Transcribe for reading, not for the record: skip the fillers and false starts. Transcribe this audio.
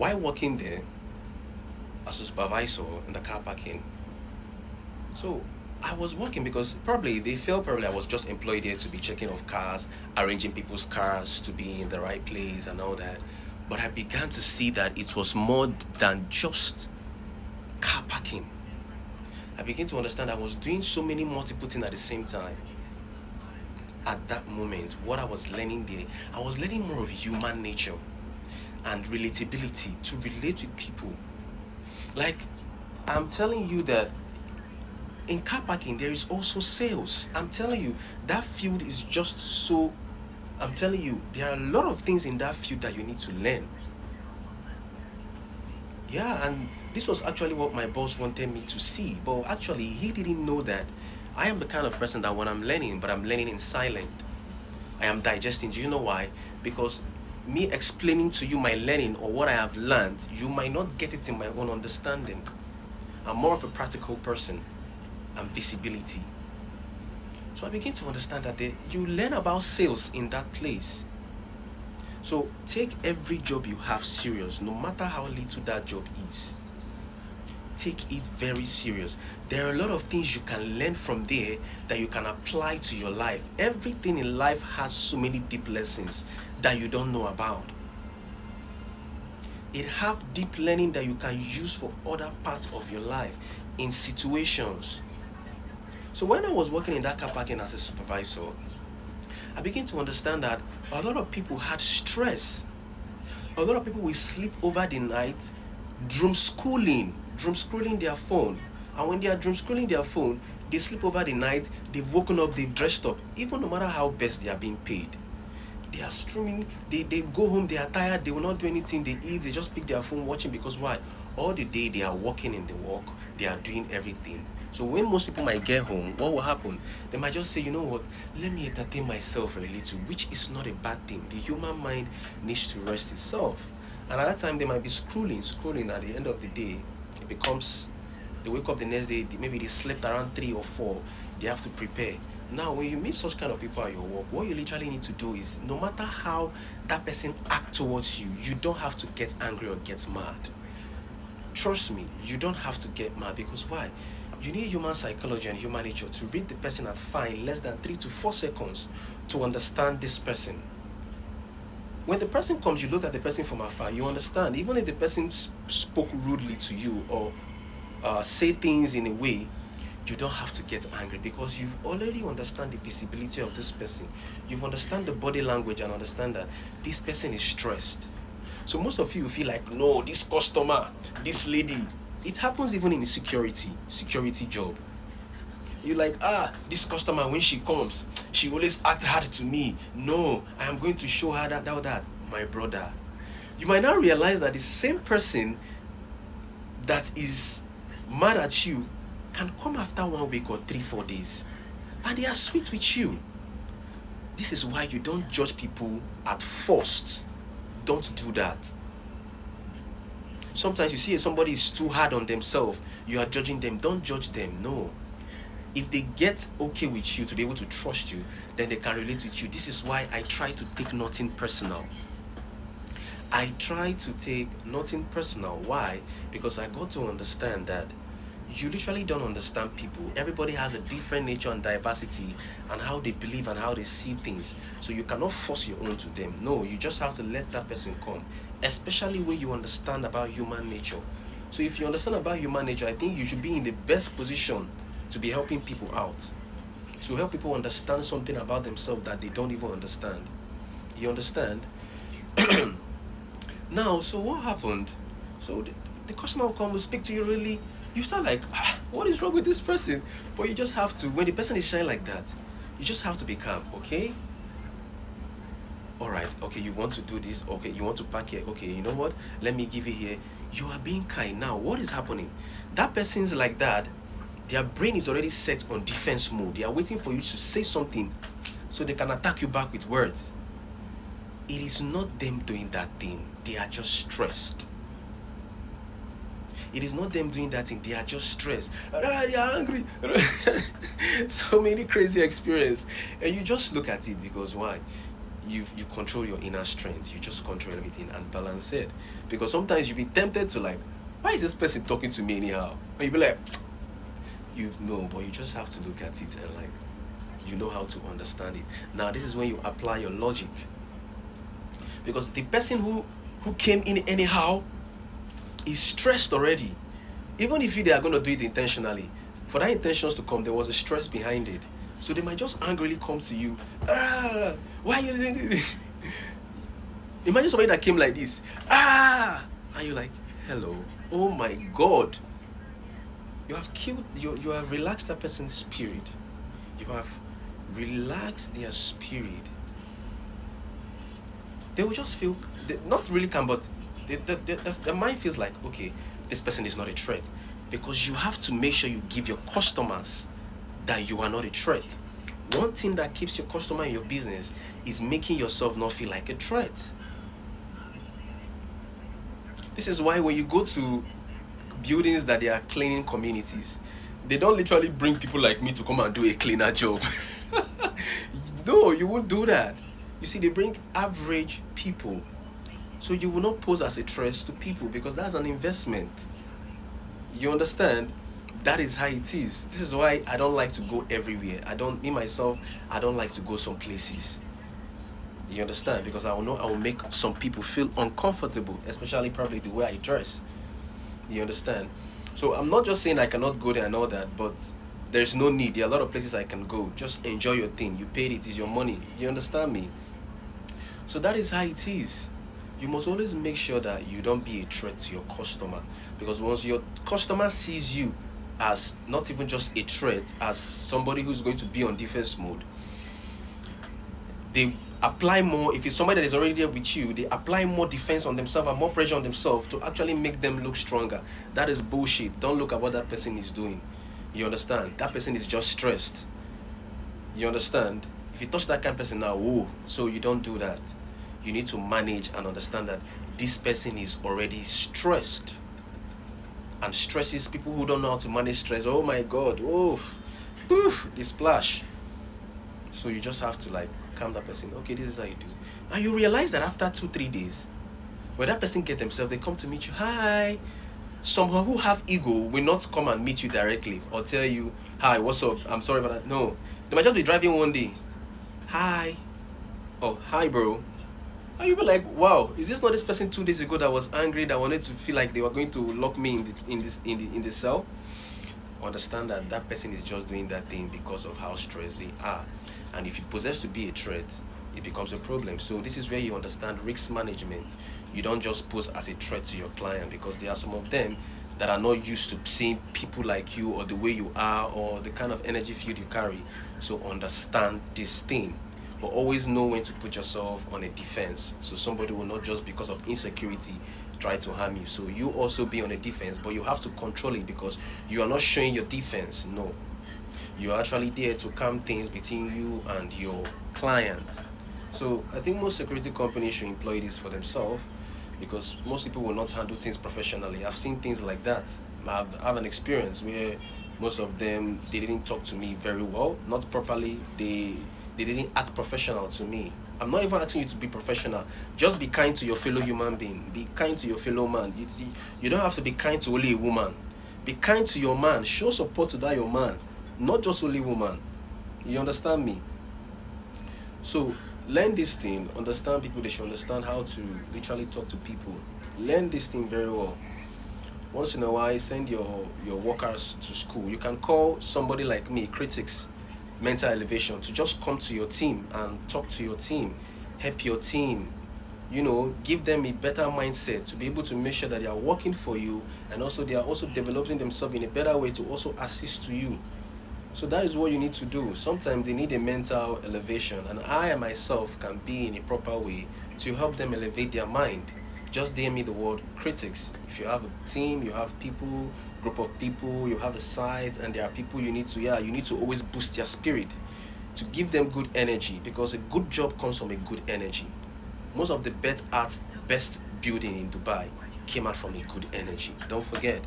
While working there as a supervisor in the car parking, so I was working because probably they felt probably I was just employed there to be checking of cars, arranging people's cars to be in the right place and all that. But I began to see that it was more than just car parking. I began to understand I was doing so many multiple things at the same time. At that moment, what I was learning there, I was learning more of human nature and relatability to relate with people. Like, I'm telling you that in car parking, there is also sales. I'm telling you, that field is just so. I'm telling you, there are a lot of things in that field that you need to learn. Yeah, and this was actually what my boss wanted me to see. But actually, he didn't know that I am the kind of person that when I'm learning, but I'm learning in silent. I am digesting. Do you know why? Because me explaining to you my learning or what I have learned, you might not get it in my own understanding. I'm more of a practical person and visibility. So I begin to understand that you learn about sales in that place. So take every job you have serious, no matter how little that job is. Take it very serious. There are a lot of things you can learn from there that you can apply to your life. Everything in life has so many deep lessons that you don't know about. It have deep learning that you can use for other parts of your life in situations. So when I was working in that car parking as a supervisor, I began to understand that a lot of people had stress. A lot of people will sleep over the night, doom scrolling their phone. And when they are doom scrolling their phone, they sleep over the night, they've woken up, they've dressed up, even no matter how best they are being paid. They are streaming, they go home, they are tired, they will not do anything, they eat, they just pick their phone watching because why? All the day they are working in the work, they are doing everything. So when most people might get home, what will happen? They might just say, you know what, let me entertain myself for a little, which is not a bad thing. The human mind needs to rest itself. And at that time they might be scrolling at the end of the day. It becomes they wake up the next day, maybe they slept around 3 or 4, they have to prepare. Now, when you meet such kind of people at your work, what you literally need to do is no matter how that person act towards you, you don't have to get angry or get mad. Trust me, you don't have to get mad because why? You need human psychology and human nature to read the person at fine less than 3 to 4 seconds to understand this person. When the person comes, you look at the person from afar, you understand. Even if the person spoke rudely to you or say things in a way, you don't have to get angry because you've already understand the visibility of this person. You've understand the body language and understand that this person is stressed. So most of you feel like, no, this customer, this lady, it happens even in the security job. You like, this customer, when she comes, she always act hard to me. No, I am going to show her that. My brother, you might not realize that the same person that is mad at you can come after 1 week or 3 4 days and they are sweet with you. This is why you don't judge people at first. Don't do that. Sometimes you see somebody is too hard on themselves, you are judging them. Don't judge them. No. If they get okay with you, to be able to trust you, then they can relate with you. This is why I try to take nothing personal. I try to take nothing personal. Why? Because I got to understand that you literally don't understand people. Everybody has a different nature and diversity and how they believe and how they see things. So you cannot force your own to them. No, you just have to let that person come, especially when you understand about human nature. So if you understand about human nature, I think you should be in the best position to be helping people out, to help people understand something about themselves that they don't even understand. You understand? Now, so what happened? So the customer will come, will speak to you really. You start like, what is wrong with this person? But you just have to, when the person is shining like that, you just have to be calm, okay? All right, okay, you want to do this, okay, you want to park here, okay, you know what? Let me give you here. You are being kind. Now, what is happening? That person's like that, their brain is already set on defense mode. They are waiting for you to say something so they can attack you back with words. It is not them doing that thing. They are just stressed. It is not them doing that thing. They are just stressed. They are angry. So many crazy experience. And you just look at it because why? you control your inner strength. You just control everything and balance it. Because sometimes you be tempted to like, why is this person talking to me anyhow? And you be like, you know, but you just have to look at it and like, you know how to understand it. Now this is when you apply your logic. Because the person who came in anyhow is stressed already. Even if they are going to do it intentionally, for that intentions to come, there was a stress behind it. So they might just angrily come to you. Why are you doing this? Imagine somebody that came like this. And you're like, hello. Oh my God. You have killed, you have relaxed that person's spirit. You have relaxed their spirit. They will just feel, not really calm, but their mind feels like, okay, this person is not a threat. Because you have to make sure you give your customers that you are not a threat. One thing that keeps your customer in your business is making yourself not feel like a threat. This is why when you go to buildings that they are cleaning communities, they don't literally bring people like me to come and do a cleaner job. No, you won't do that. You see, they bring average people. So you will not pose as a threat to people because that's an investment. You understand? That is how it is. This is why I don't like to go everywhere. I don't like to go some places. You understand? Because I will make some people feel uncomfortable, especially probably the way I dress. You understand? So I'm not just saying I cannot go there and all that, but there's no need. There are a lot of places I can go. Just enjoy your thing. You paid it, it's your money. You understand me? So that is how it is. You must always make sure that you don't be a threat to your customer. Because once your customer sees you as not even just a threat, as somebody who's going to be on defense mode, they apply more. If it's somebody that is already there with you, they apply more defense on themselves and more pressure on themselves to actually make them look stronger. That is bullshit. Don't look at what that person is doing. You understand? That person is just stressed. You understand? If you touch that kind of person now, so you don't do that. You need to manage and understand that this person is already stressed. And stress is people who don't know how to manage stress. Oh my God, they splash. So you just have to like calm that person. Okay, this is how you do. And you realize that after 2-3 days, when that person get themselves, they come to meet you. Hi. Some who have ego will not come and meet you directly or tell you, hi, what's up? I'm sorry about that. No. They might just be driving one day. Hi. Oh, hi, bro. And you'll be like, wow, is this not this person 2 days ago that was angry, that wanted to feel like they were going to lock me in the cell? Understand that that person is just doing that thing because of how stressed they are. And if you possess to be a threat, it becomes a problem. So this is where you understand risk management. You don't just pose as a threat to your client, because there are some of them that are not used to seeing people like you or the way you are or the kind of energy field you carry. So understand this thing. But always know when to put yourself on a defense. So somebody will not just because of insecurity try to harm you. So you also be on a defense, but you have to control it, because you are not showing your defense. No. You're actually there to calm things between you and your client. So I think most security companies should employ this for themselves, because most people will not handle things professionally. I've seen things like that. I have an experience where most of them, they didn't talk to me very well, not properly. They didn't act professional to me. I'm not even asking you to be professional. Just be kind to your fellow human being. Be kind to your fellow man. You don't have to be kind to only a woman. Be kind to your man. Show support to that your man, not just only woman. You understand me? So learn this thing. Understand people. They should understand how to literally talk to people. Learn this thing very well. Once in a while, send your workers to school. You can call somebody like me, Critics Mental Elevation, to just come to your team and talk to your team, help your team, give them a better mindset to be able to make sure that they are working for you, and also they are also developing themselves in a better way to also assist to you. So that is what you need to do. Sometimes they need a mental elevation, and I myself can be in a proper way to help them elevate their mind. Just DM me the word critics. If you have a team, you have people, group of people, you have a site, and there are people you need to always boost their spirit to give them good energy, because a good job comes from a good energy. Most of the best building in Dubai came out from a good energy. Don't forget.